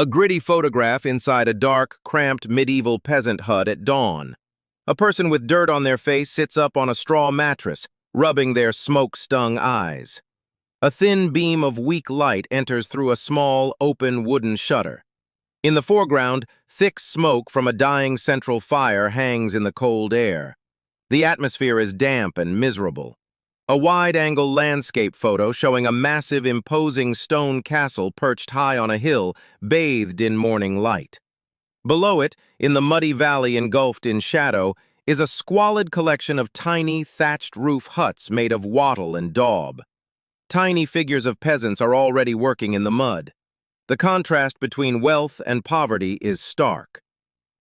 A gritty photograph inside a dark, cramped medieval peasant hut at dawn. A person with dirt on their face sits up on a straw mattress, rubbing their smoke-stung eyes. A thin beam of weak light enters through a small, open wooden shutter. In the foreground, thick smoke from a dying central fire hangs in the cold air. The atmosphere is damp and miserable. A wide-angle landscape photo showing a massive, imposing stone castle perched high on a hill, bathed in morning light. Below it, in the muddy valley engulfed in shadow, is a squalid collection of tiny, thatched-roof huts made of wattle and daub. Tiny figures of peasants are already working in the mud. The contrast between wealth and poverty is stark.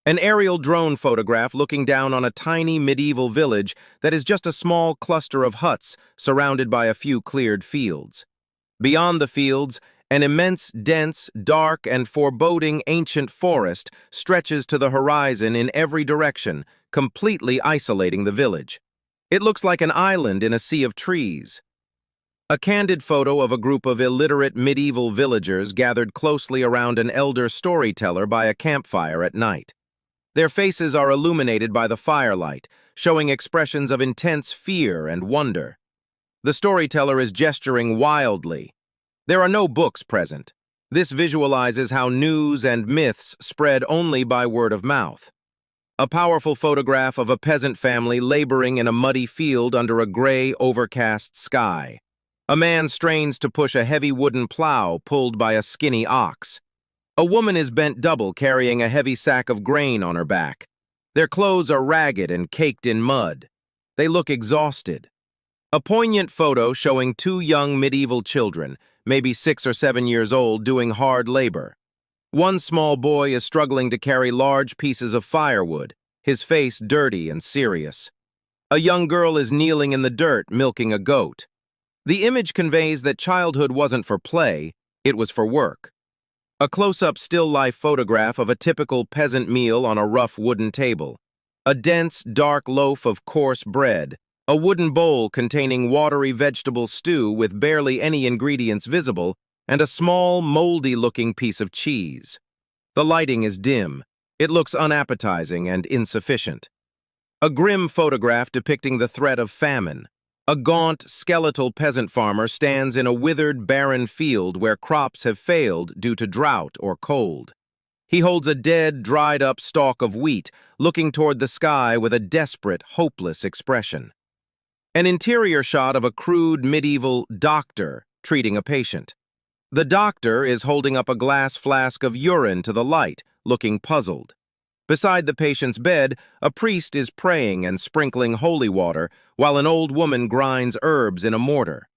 An aerial drone photograph looking down on a tiny medieval village that is just a small cluster of huts surrounded by a few cleared fields. Beyond the fields, an immense, dense, dark, and foreboding ancient forest stretches to the horizon in every direction, completely isolating the village. It looks like an island in a sea of trees. A candid photo of a group of illiterate medieval villagers gathered closely around an elder storyteller by a campfire at night. Their faces are illuminated by the firelight, showing expressions of intense fear and wonder. The storyteller is gesturing wildly. There are no books present. This visualizes how news and myths spread only by word of mouth. A powerful photograph of a peasant family laboring in a muddy field under a gray, overcast sky. A man strains to push a heavy wooden plow pulled by a skinny ox. A woman is bent double, carrying a heavy sack of grain on her back. Their clothes are ragged and caked in mud. They look exhausted. A poignant photo showing two young medieval children, maybe 6 or 7 years old, doing hard labor. One small boy is struggling to carry large pieces of firewood, his face dirty and serious. A young girl is kneeling in the dirt, milking a goat. The image conveys that childhood wasn't for play, it was for work. A close-up still-life photograph of a typical peasant meal on a rough wooden table. A dense, dark loaf of coarse bread, a wooden bowl containing watery vegetable stew with barely any ingredients visible, and a small, moldy-looking piece of cheese. The lighting is dim. It looks unappetizing and insufficient. A grim photograph depicting the threat of famine. A gaunt, skeletal peasant farmer stands in a withered, barren field where crops have failed due to drought or cold. He holds a dead, dried-up stalk of wheat, looking toward the sky with a desperate, hopeless expression. An interior shot of a crude, medieval doctor treating a patient. The doctor is holding up a glass flask of urine to the light, looking puzzled. Beside the patient's bed, a priest is praying and sprinkling holy water, while an old woman grinds herbs in a mortar.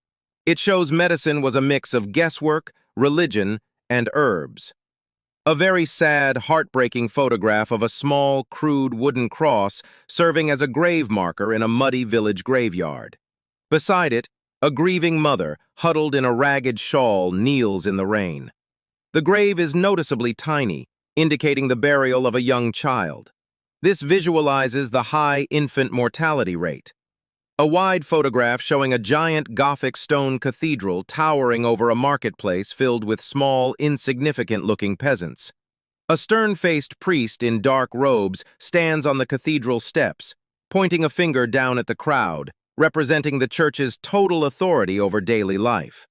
It shows medicine was a mix of guesswork, religion, and herbs. A very sad, heartbreaking photograph of a small, crude wooden cross serving as a grave marker in a muddy village graveyard. Beside it, a grieving mother, huddled in a ragged shawl, kneels in the rain. The grave is noticeably tiny, indicating the burial of a young child. This visualizes the high infant mortality rate. A wide photograph showing a giant Gothic stone cathedral towering over a marketplace filled with small, insignificant-looking peasants. A stern-faced priest in dark robes stands on the cathedral steps, pointing a finger down at the crowd, representing the church's total authority over daily life.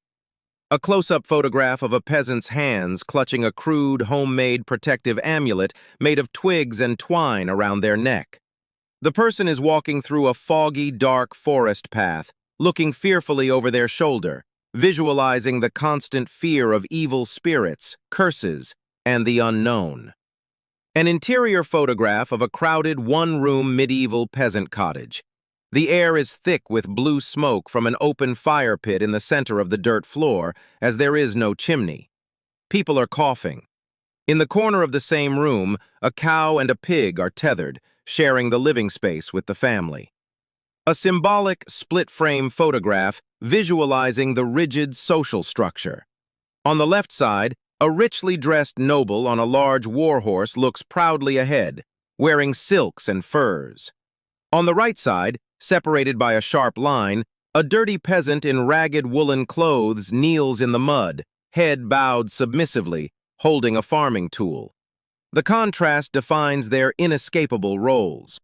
A close-up photograph of a peasant's hands clutching a crude, homemade protective amulet made of twigs and twine around their neck. The person is walking through a foggy, dark forest path, looking fearfully over their shoulder, visualizing the constant fear of evil spirits, curses, and the unknown. An interior photograph of a crowded, one-room medieval peasant cottage. The air is thick with blue smoke from an open fire pit in the center of the dirt floor, as there is no chimney. People are coughing. In the corner of the same room, a cow and a pig are tethered, sharing the living space with the family. A symbolic, split-frame photograph visualizing the rigid social structure. On the left side, a richly dressed noble on a large war horse looks proudly ahead, wearing silks and furs. On the right side, separated by a sharp line, a dirty peasant in ragged woolen clothes kneels in the mud, head bowed submissively, holding a farming tool. The contrast defines their inescapable roles.